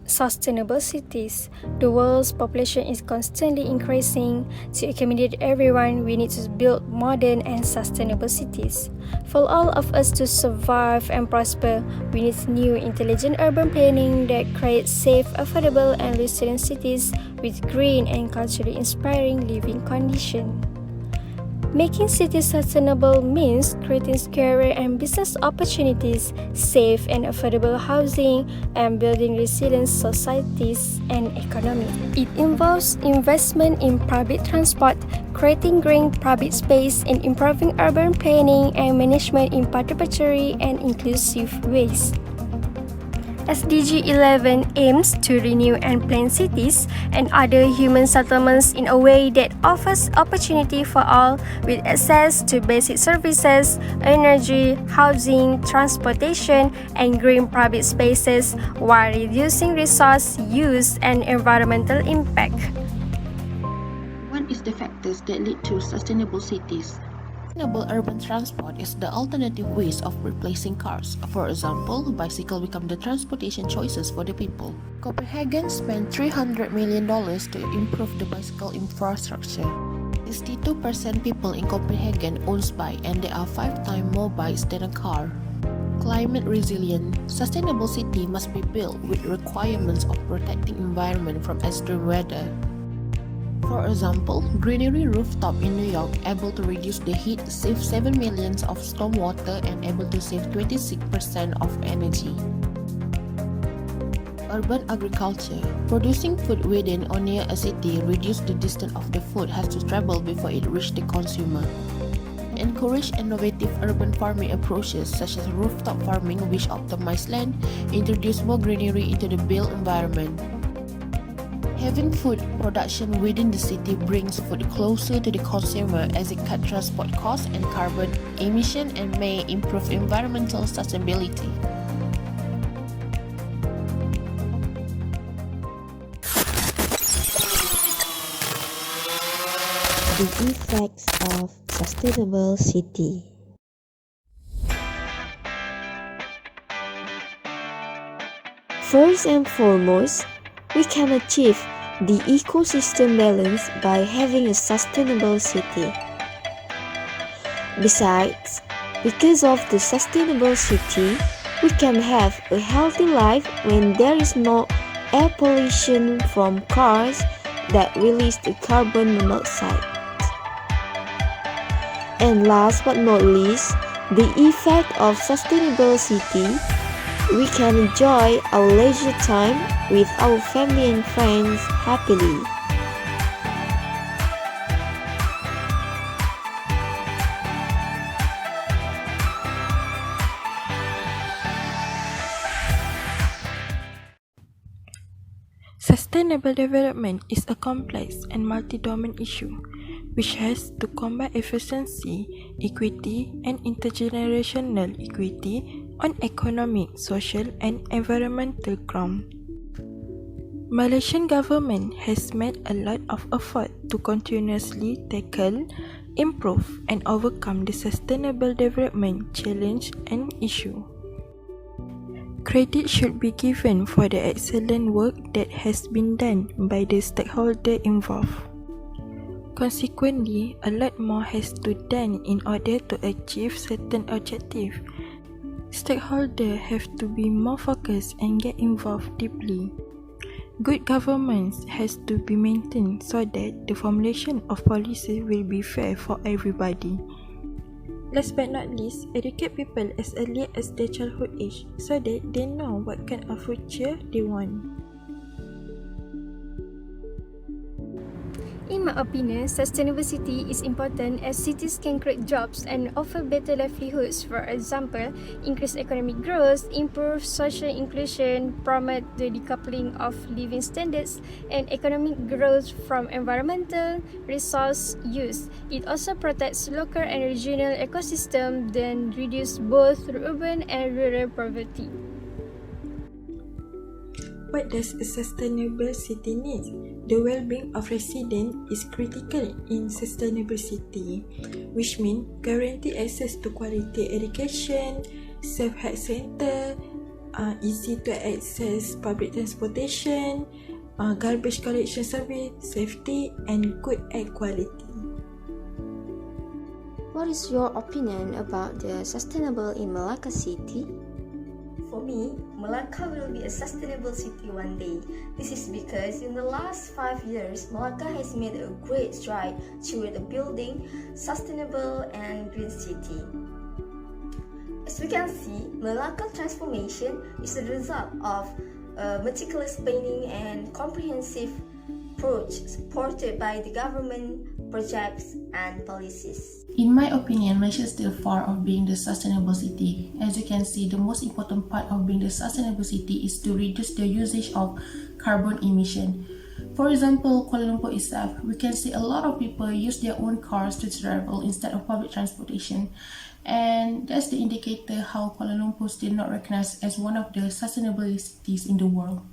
Sustainable cities. The world's population is constantly increasing. To accommodate everyone, we need to build modern and sustainable cities. For all of us to survive and prosper, we need new intelligent urban planning that creates safe, affordable, and resilient cities with green and culturally inspiring living conditions. Making cities sustainable means creating career and business opportunities, safe and affordable housing, and building resilient societies and economy. It involves investment in public transport, creating green public space, and improving urban planning and management in participatory and inclusive ways. SDG 11 aims to renew and plan cities and other human settlements in a way that offers opportunity for all with access to basic services, energy, housing, transportation, and green public spaces while reducing resource use and environmental impact. What is the factors that lead to sustainable cities? Sustainable urban transport is the alternative ways of replacing cars. For example, bicycle become the transportation choices for the people. Copenhagen spent $300 million to improve the bicycle infrastructure. 62% people in Copenhagen owns bike and there are 5 times more bikes than a car. Climate resilient, sustainable city must be built with requirements of protecting environment from extreme weather. For example, Greenery Rooftop in New York able to reduce the heat, save 7 million of stormwater and able to save 26% of energy. Urban agriculture. Producing food within or near a city reduce the distance of the food has to travel before it reach the consumer. Encourage innovative urban farming approaches such as rooftop farming which optimize land, introduce more greenery into the built environment. Having food production within the city brings food closer to the consumer as it cuts transport costs and carbon emission and may improve environmental sustainability. The effects of sustainable city. First and foremost, we can achieve the ecosystem balance by having a sustainable city. Besides, because of the sustainable city, we can have a healthy life when there is no air pollution from cars that release the carbon monoxide. And last but not least, the effect of sustainable city, we can enjoy our leisure time with our family and friends happily. Sustainable development is a complex and multi-domain issue which has to combine efficiency, equity, and intergenerational equity on economic, social, and environmental grounds. Malaysian government has made a lot of effort to continuously tackle, improve, and overcome the sustainable development challenge and issue. Credit should be given for the excellent work that has been done by the stakeholders involved. Consequently, a lot more has to be done in order to achieve certain objectives. Stakeholders have to be more focused and get involved deeply. Good governance has to be maintained so that the formulation of policy will be fair for everybody. Last but not least, educate people as early as their childhood age so that they know what kind of future they want. In my opinion, sustainable city is important as cities can create jobs and offer better livelihoods. For example, increase economic growth, improve social inclusion, promote the decoupling of living standards, and economic growth from environmental resource use. It also protects local and regional ecosystem, then reduce both urban and rural poverty. What does a sustainable city need? The well-being of residents is critical in sustainable city, which means guarantee access to quality education, safe health center, easy to access public transportation, garbage collection service, safety, and good air quality. What is your opinion about the sustainable in Malacca City? For me, Malacca will be a sustainable city one day. This is because in the last 5 years, Malacca has made a great stride toward building sustainable and green city. As we can see, Malacca transformation is the result of meticulous planning and comprehensive approach supported by the government, projects, and policies. In my opinion, Malaysia is still far of being the sustainable city. As you can see, the most important part of being the sustainable city is to reduce the usage of carbon emission. For example, Kuala Lumpur itself, we can see a lot of people use their own cars to travel instead of public transportation. And that's the indicator how Kuala Lumpur is still not recognized as one of the sustainable cities in the world.